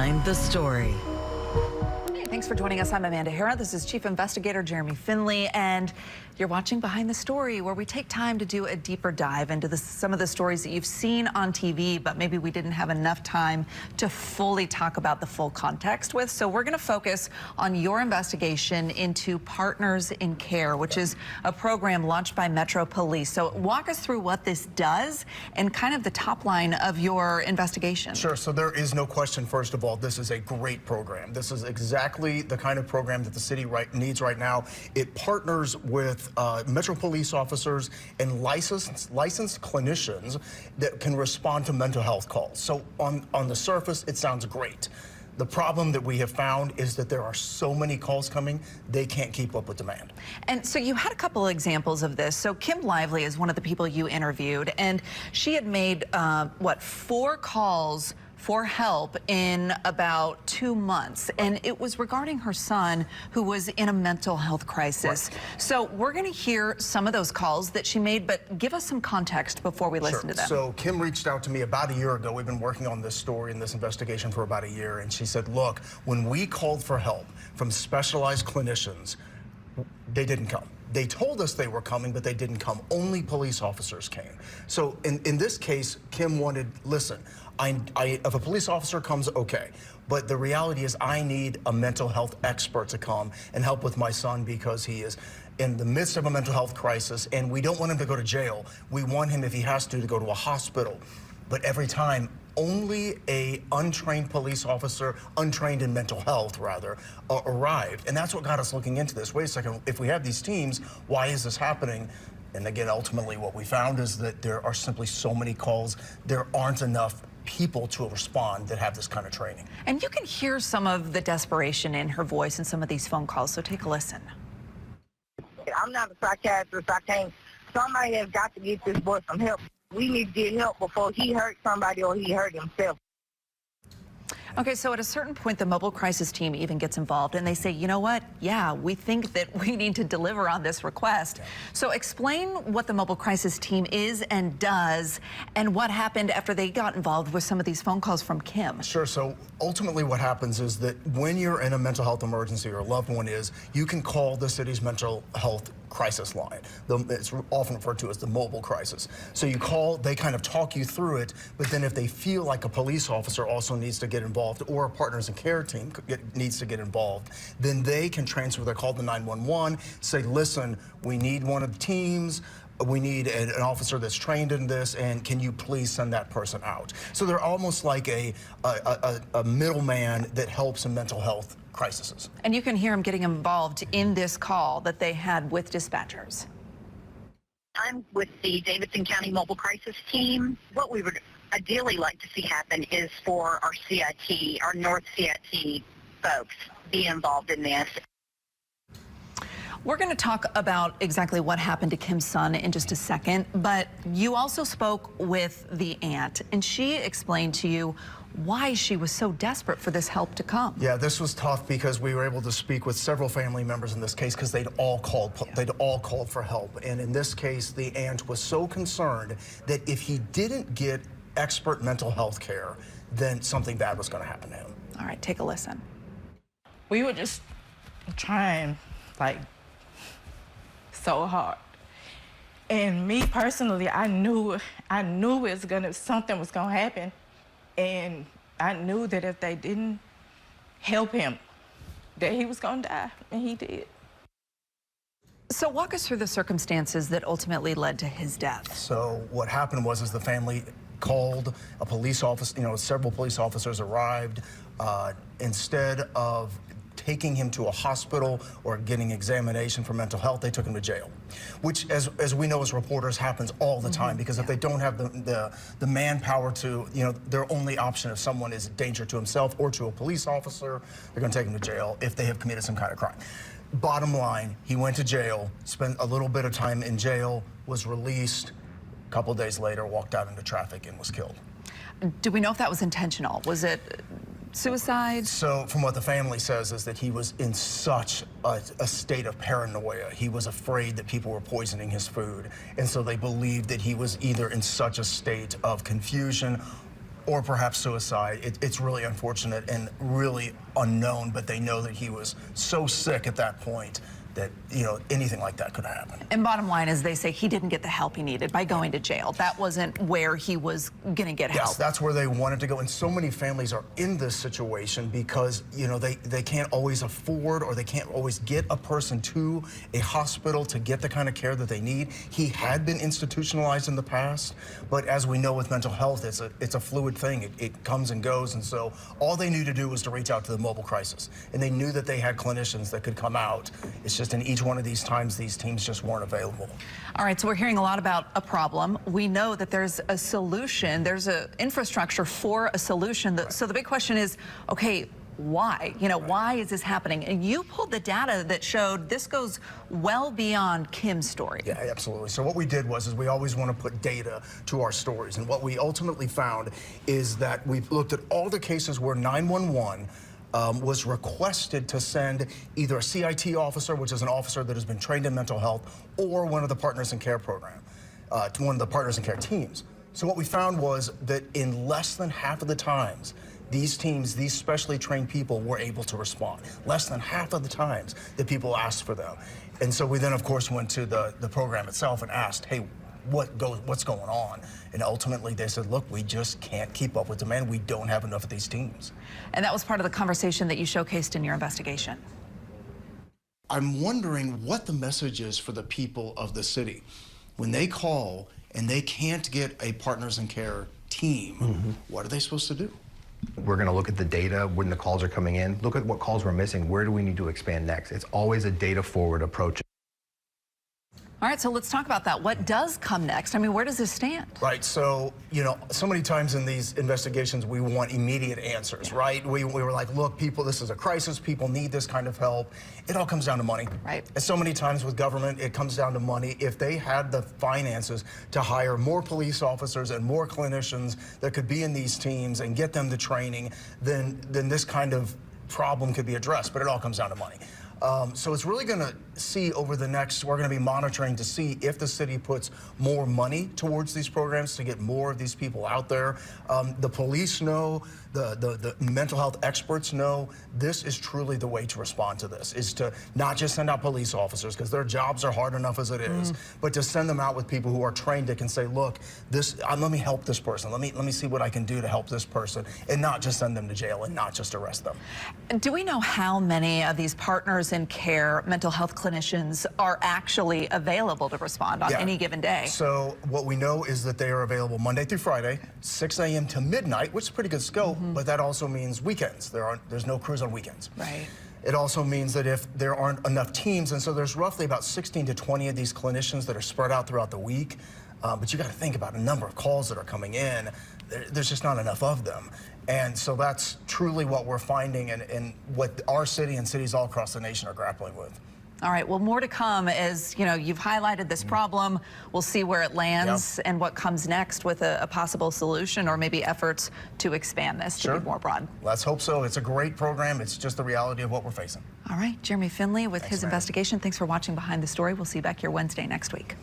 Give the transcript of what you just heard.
Behind the Story. Hey, thanks for joining us. I'm Amanda Hara. This is Chief Investigator Jeremy Finley, and you're watching Behind the Story, where we take time to do a deeper dive into some of the stories that you've seen on TV, but maybe we didn't have enough time to fully talk about the full context with. So we're going to focus on your investigation into Partners in Care, which is a program launched by Metro Police. So walk us through what this does and kind of the top line of your investigation. Sure. So there is no question, first of all, this is a great program. This is exactly the kind of program that the city needs right now. It partners with Metro Police officers and licensed clinicians that can respond to mental health calls. So on the surface, it sounds great. The problem that we have found is that there are so many calls coming, they can't keep up with demand. And so you had a couple of examples of this. So Kim Lively is one of the people you interviewed, and she had made, 4 calls for help in about 2 months. And it was regarding her son who was in a mental health crisis. Right. So we're going to hear some of those calls that she made, but give us some context before we listen to them. So Kim reached out to me about a year ago. We've been working on this story and this investigation for about a year. And she said, look, when we called for help from specialized clinicians, they didn't come. They told us they were coming, but they didn't come. Only police officers came. So in this case, Kim wanted, listen, if a police officer comes, okay. But the reality is I need a mental health expert to come and help with my son because he is in the midst of a mental health crisis, and we don't want him to go to jail. We want him, if he has to go to a hospital. But every time, only a untrained police officer, untrained in mental health rather, arrived. And that's what got us looking into this. Wait a second, if we have these teams, why is this happening? And again, ultimately what we found is that there are simply so many calls, there aren't enough people to respond that have this kind of training. And you can hear some of the desperation in her voice in some of these phone calls, so take a listen. I'm not a psychiatrist. Somebody has got to get this boy some help. We need to get help before he hurt somebody or he hurt himself. Okay, so at a certain point, the mobile crisis team even gets involved, and they say, you know what? Yeah, we think that we need to deliver on this request. So explain what the mobile crisis team is and does, and what happened after they got involved with some of these phone calls from Kim. Sure. So ultimately what happens is that when you're in a mental health emergency, or a loved one is, you can call the city's mental health crisis line. It's often referred to as the mobile crisis. So you call, they kind of talk you through it, but then if they feel like a police officer also needs to get involved, or a Partners in Care team needs to get involved, then they can transfer their call to 911, say, listen, we need one of the teams, we need an officer that's trained in this, and can you please send that person out? So they're almost like a middleman that helps in mental health crises. And you can hear him getting involved in this call that they had with dispatchers. I'm with the Davidson County Mobile Crisis Team. What we would ideally like to see happen is for our CIT, our North CIT folks, be involved in this. We're going to talk about exactly what happened to Kim's son in just a second, but you also spoke with the aunt, and she explained to you why she was so desperate for this help to come. Yeah, this was tough because we were able to speak with several family members in this case because they'd all called for help. And in this case, the aunt was so concerned that if he didn't get expert mental health care, then something bad was going to happen to him. All right, take a listen. We were just trying, like, so hard. And me personally, I knew something was gonna happen. And I knew that if they didn't help him, that he was gonna die, and he did. So walk us through the circumstances that ultimately led to his death. So what happened was the family called a police officer, several police officers arrived. Instead of taking him to a hospital or getting examination for mental health, they took him to jail, which, as we know as reporters, happens all the time, because if they don't have the manpower to, their only option if someone is a danger to himself or to a police officer, they're going to take him to jail if they have committed some kind of crime. Bottom line, he went to jail, spent a little bit of time in jail, was released, a couple days later walked out into traffic and was killed. Do we know if that was intentional? Was it suicide? So from what the family says is that he was in such a state of paranoia. He was afraid that people were poisoning his food. And so they believed that he was either in such a state of confusion or perhaps suicide. It's really unfortunate and really unknown, but they know that he was so sick at that point that, you know, anything like that could happen. And bottom line is they say he didn't get the help he needed by going to jail. That wasn't where he was going to get help. Yes, that's where they wanted to go. And so many families are in this situation because, you know, they can't always afford or they can't always get a person to a hospital to get the kind of care that they need. He had been institutionalized in the past, but as we know with mental health, it's a fluid thing. It comes and goes. And so all they knew to do was to reach out to the mobile crisis. And they knew that they had clinicians that could come out. It's just in each one of these times, these teams just weren't available. All right, so we're hearing a lot about a problem. We know that there's a solution. There's an infrastructure for a solution. So the big question is, okay, why? You know, why is this happening? And you pulled the data that showed this goes well beyond Kim's story. Yeah, absolutely. So what we did was we always want to put data to our stories. And what we ultimately found is that we looked at all the cases where 911 was requested to send either a CIT officer, which is an officer that has been trained in mental health, or one of the Partners in Care program, to one of the Partners in Care teams. So what we found was that in less than half of the times, these teams, these specially trained people were able to respond. Less than half of the times that people asked for them. And so we then, of course, went to the program itself and asked, hey, what's going on? And ultimately they said, look, we just can't keep up with demand. We don't have enough of these teams. And that was part of the conversation that you showcased in your investigation. I'm wondering what the message is for the people of the city. When they call and they can't get a Partners in Care team, what are they supposed to do? We're going to look at the data when the calls are coming in, look at what calls we're missing, where do we need to expand next? It's always a data-forward approach. All right, so let's talk about that. What does come next? I mean, where does this stand? Right, so, you know, so many times in these investigations, we want immediate answers, right? We were like, look, people, this is a crisis. People need this kind of help. It all comes down to money. Right. And so many times with government, it comes down to money. If they had the finances to hire more police officers and more clinicians that could be in these teams and get them the training, then this kind of problem could be addressed, but it all comes down to money. So it's really going to see over the next, we're going to be monitoring to see if the city puts more money towards these programs to get more of these people out there. The police know, the mental health experts know this is truly the way to respond to this, is to not just send out police officers because their jobs are hard enough as it is, but to send them out with people who are trained that can say, look, let me help this person. Let me see what I can do to help this person, and not just send them to jail and not just arrest them. Do we know how many of these Partners in Care mental health clinicians are actually available to respond on any given day? So what we know is that they are available Monday through Friday, 6 a.m. to midnight, which is a pretty good scope, but that also means weekends. There's no crews on weekends. Right. It also means that if there aren't enough teams, and so there's roughly about 16 to 20 of these clinicians that are spread out throughout the week, but you got to think about a number of calls that are coming in. There's just not enough of them. And so that's truly what we're finding and what our city and cities all across the nation are grappling with. All right, well, more to come as, you know, you've highlighted this problem. We'll see where it lands and what comes next with a possible solution or maybe efforts to expand this to be more broad. Let's hope so. It's a great program. It's just the reality of what we're facing. All right, Jeremy Finley with his investigation. Thanks for watching Behind the Story. We'll see you back here Wednesday next week.